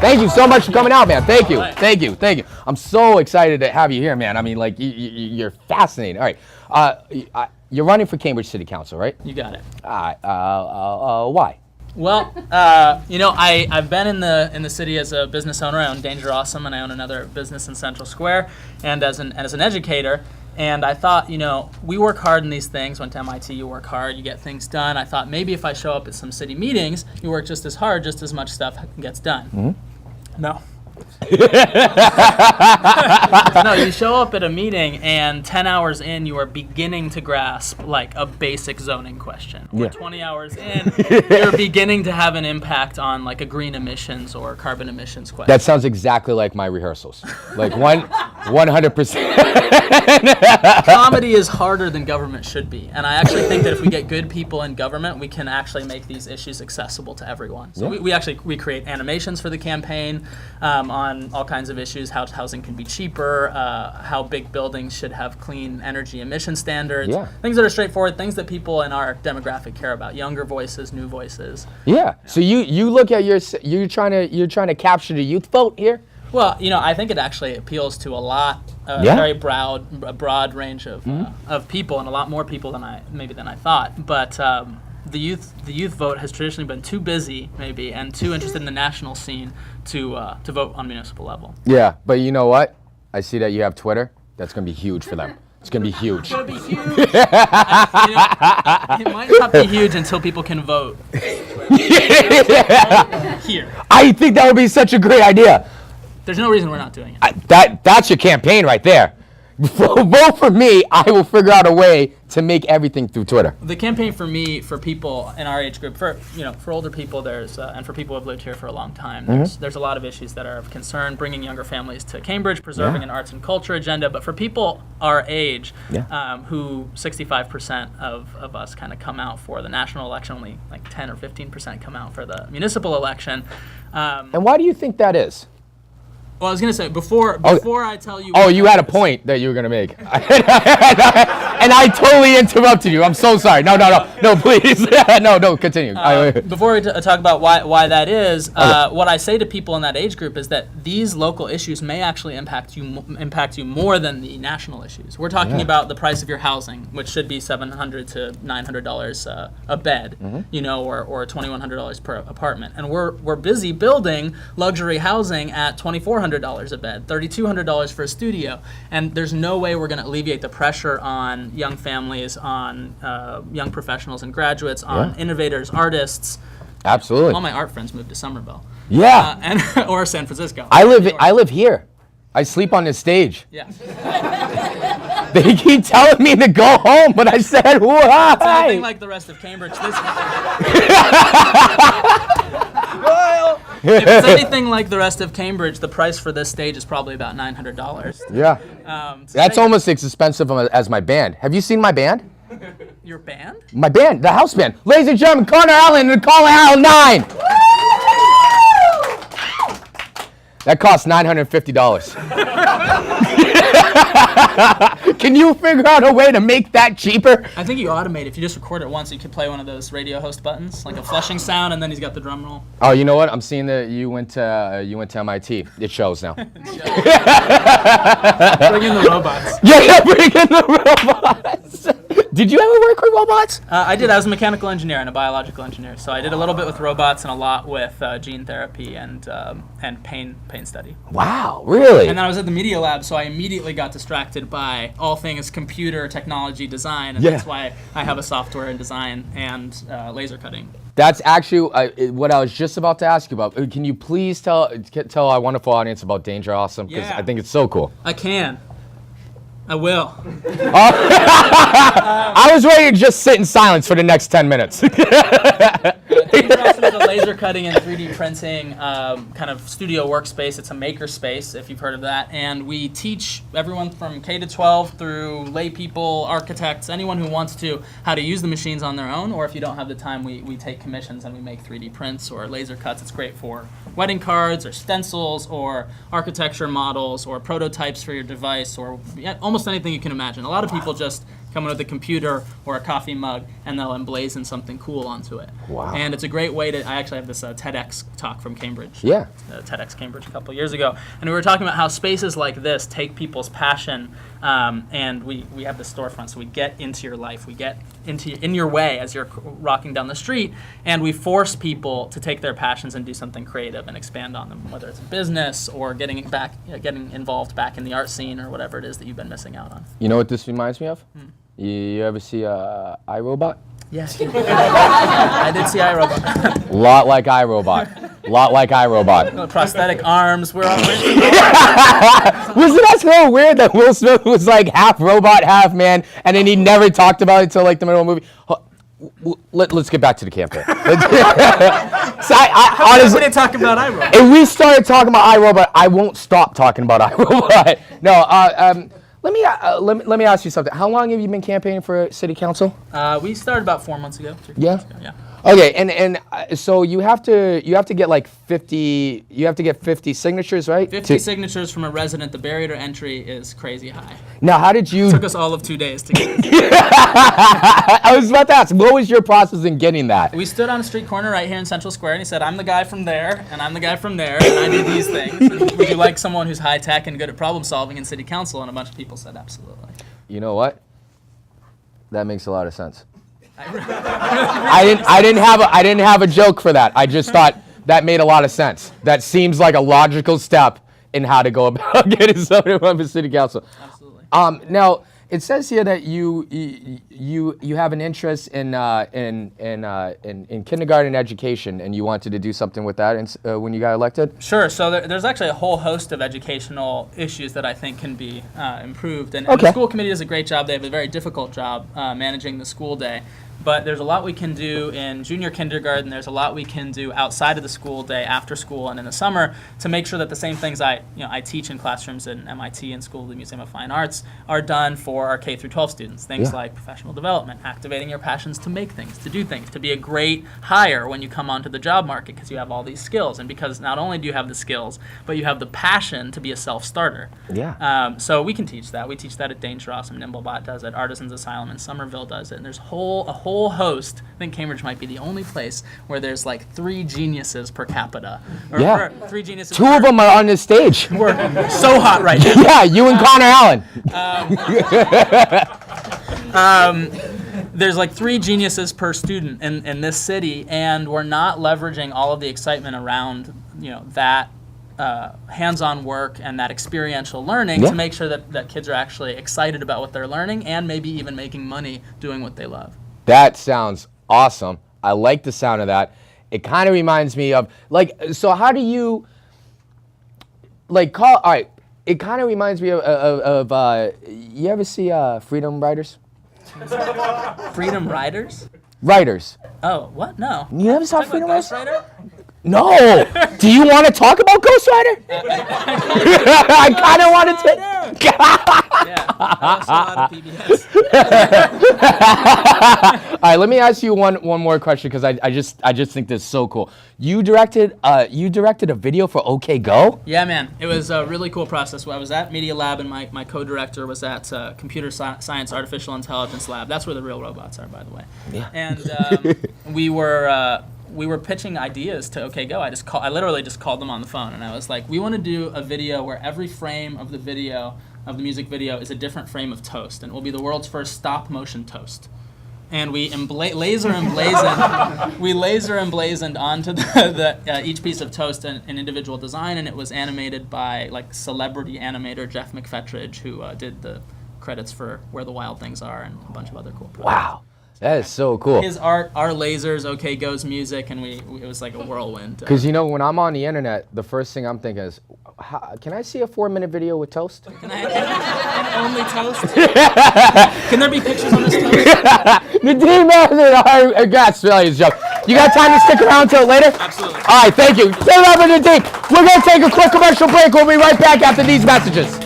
Thank you so much for coming out, man. Thank you. Thank you. Thank you. I'm so excited to have you here, man. I mean, like, you're fascinating. All right. You're running for Cambridge City Council, right? You got it. Why? Well, I've been in the city as a business owner. I own Danger Awesome, and I own another business in Central Square, and as an educator. And I thought, we work hard in these things. Went to MIT, you work hard, you get things done. I thought maybe if I show up at some city meetings, you work just as hard, just as much stuff gets done. Mm-hmm. No. No, you show up at a meeting and 10 hours in, you are beginning to grasp like a basic zoning question. Or 20 hours in, you're beginning to have an impact on like a green emissions or carbon emissions question. That sounds exactly like my rehearsals. Like 100%. Comedy is harder than government should be. And I actually think that if we get good people in government, we can actually make these issues accessible to everyone. So we create animations for the campaign. On all kinds of issues, how housing can be cheaper, how big buildings should have clean energy emission standards, things that are straightforward, things that people in our demographic care about, younger voices, new voices. Yeah. So you look at you're trying to capture the youth vote here? Well, I think it actually appeals to a very broad range of people, and a lot more people than I thought. But the youth vote has traditionally been too busy, maybe, and too interested in the national scene to vote on municipal level. Yeah, but you know what? I see that you have Twitter. That's going to be huge for them. It's going to be huge. It's going to be huge. It might not be huge until people can vote. Here. I think that would be such a great idea. There's no reason we're not doing it. That's your campaign right there. Vote for me. I will figure out a way to make everything through Twitter. The campaign for me, for people in our age group, for older people, there's and for people who have lived here for a long time, there's a lot of issues that are of concern. Bringing younger families to Cambridge, preserving an arts and culture agenda. But for people our age, who 65% of us kind of come out for the national election, only like 10 or 15% come out for the municipal election. And why do you think that is? Well, I was going to say, before I tell you... Oh, you had a point that you were going to make. And I totally interrupted you. I'm so sorry. No, please. No, continue. Before we talk about why that is, what I say to people in that age group is that these local issues may actually impact you more than the national issues. We're talking about the price of your housing, which should be $700 to $900 a bed, or $2,100 per apartment. And we're busy building luxury housing at $2,400 a bed, $3,200 for a studio, and there's no way we're going to alleviate the pressure on young families, on young professionals and graduates, on innovators, artists. Absolutely. All my art friends moved to Somerville. Yeah. Or San Francisco. I live here. I sleep on this stage. Yeah. They keep telling me to go home, but I said, why? It's nothing like the rest of Cambridge. If it's anything like the rest of Cambridge, the price for this stage is probably about $900. Yeah. That's almost as expensive as my band. Have you seen my band? Your band? My band, the house band. Ladies and gentlemen, Connor Allen and Colin Allen 9. That costs $950. Can you figure out a way to make that cheaper? I think you automate. If you just record it once, you could play one of those radio host buttons, like a flushing sound, and then he's got the drum roll. Oh, you know what? I'm seeing that you went to MIT. It shows now. Bring in the robots. Yeah, bring in the robots. Did you ever work with robots? I did. I was a mechanical engineer and a biological engineer, so I did a little bit with robots and a lot with gene therapy and pain study. Wow, really? And then I was at the media lab, so I immediately got distracted by all things computer technology design, and that's why I have a software and design and laser cutting. That's actually what I was just about to ask you about. Can you please tell our wonderful audience about Danger Awesome? Because I think it's so cool. I can. I will. I was ready to just sit in silence for the next 10 minutes. Danger Awesome is a laser cutting and 3D printing kind of studio workspace. It's a maker space, if you've heard of that. And we teach everyone from K to 12 through lay people, architects, anyone who wants to, how to use the machines on their own. Or if you don't have the time, we take commissions and we make 3D prints or laser cuts. It's great for wedding cards or stencils or architecture models or prototypes for your device or almost anything you can imagine. A lot of people just come in with a computer or a coffee mug, and they'll emblazon something cool onto it. Wow. And it's a great way to, I actually have this TEDx talk from Cambridge. Yeah. TEDx Cambridge a couple years ago. And we were talking about how spaces like this take people's passion, and we have the storefront, so we get into your life, we get in your way as you're rocking down the street, and we force people to take their passions and do something creative and expand on them, whether it's business or getting involved back in the art scene or whatever it is that you've been missing out on. You know what this reminds me of? You ever see iRobot? Yeah, I did see iRobot. Lot like iRobot. Lot like iRobot. Prosthetic arms. We're on. Wasn't that so weird that Will Smith was like half robot, half man, and then he never talked about it until like the middle of the movie? Let's get back to the campaign. So I honestly, we didn't talk about iRobot. If we started talking about iRobot, I won't stop talking about iRobot. No, let me ask you something. How long have you been campaigning for city council? We started about 4 months ago. 3 Yeah. months ago, yeah. Okay, and so you have to get like 50. You have to get 50 signatures, right? 50 signatures from a resident. The barrier to entry is crazy high. Now, how did you? It took us all of 2 days to get it. I was about to ask, what was your process in getting that? We stood on a street corner right here in Central Square, and he said, "I'm the guy from there, and I'm the guy from there, and I do these things. And would you like someone who's high tech and good at problem solving in city council?" And a bunch of people said, "Absolutely." You know what? That makes a lot of sense. I didn't have a joke for that. I just thought that made a lot of sense. That seems like a logical step in how to go about getting someone to run for city council. Absolutely. Now it says here that you have an interest in kindergarten education, and you wanted to do something with that when you got elected. Sure. So there's actually a whole host of educational issues that I think can be improved, and Okay. the school committee does a great job. They have a very difficult job managing the school day. But there's a lot we can do in junior kindergarten. There's a lot we can do outside of the school day, after school, and in the summer to make sure that the same things I teach in classrooms in MIT and School of the Museum of Fine Arts are done for our K through 12 students. Things like professional development, activating your passions to make things, to do things, to be a great hire when you come onto the job market because you have all these skills, and because not only do you have the skills, but you have the passion to be a self-starter. Yeah. So we can teach that. We teach that at Danes Ross, and Nimblebot does it. Artisans Asylum in Somerville does it. And there's a whole host. I think Cambridge might be the only place where there's like 3 geniuses per capita. Or 3 geniuses. 2 of them are on this stage. We're so hot right now. Yeah, you and Connor Allen. There's like 3 geniuses per student in this city, and we're not leveraging all of the excitement around that hands-on work and that experiential learning to make sure that kids are actually excited about what they're learning and maybe even making money doing what they love. That sounds awesome. I like the sound of that. It kind of reminds me of so how do you all right, it kind of reminds me of you ever see Freedom Riders? Freedom Riders? Writers. Oh, what? No. You never saw Talking Freedom about Ghost Riders? Rider? No. Do you want to talk about Ghost Rider? I kind of wanted to. Yeah, I saw a lot of PBS. All right, let me ask you one more question because I just think this is so cool. You directed a video for OK Go? Yeah, man. It was a really cool process. I was at Media Lab, and my co-director was at Computer Science Artificial Intelligence Lab. That's where the real robots are, by the way. Yeah. And we were pitching ideas to OK Go. I literally just called them on the phone, and I was like, we want to do a video where every frame of the music video is a different frame of toast, and it will be the world's first stop motion toast. And we laser emblazoned onto each piece of toast an individual design, and it was animated by like celebrity animator Jeff McFetridge, who did the credits for Where the Wild Things Are and a bunch of other cool projects. Wow. That is so cool. His art, our lasers, OK Go's music, and it was like a whirlwind. Because when I'm on the internet, the first thing I'm thinking is, can I see a 4-minute video with toast? Can I only toast? Can there be pictures on this toast? Nadeem Mazen, our guest, really is joke. You got time to stick around till later? Absolutely. All right, thank you. Stay up with Nadeem. We're going to take a quick commercial break. We'll be right back after these messages.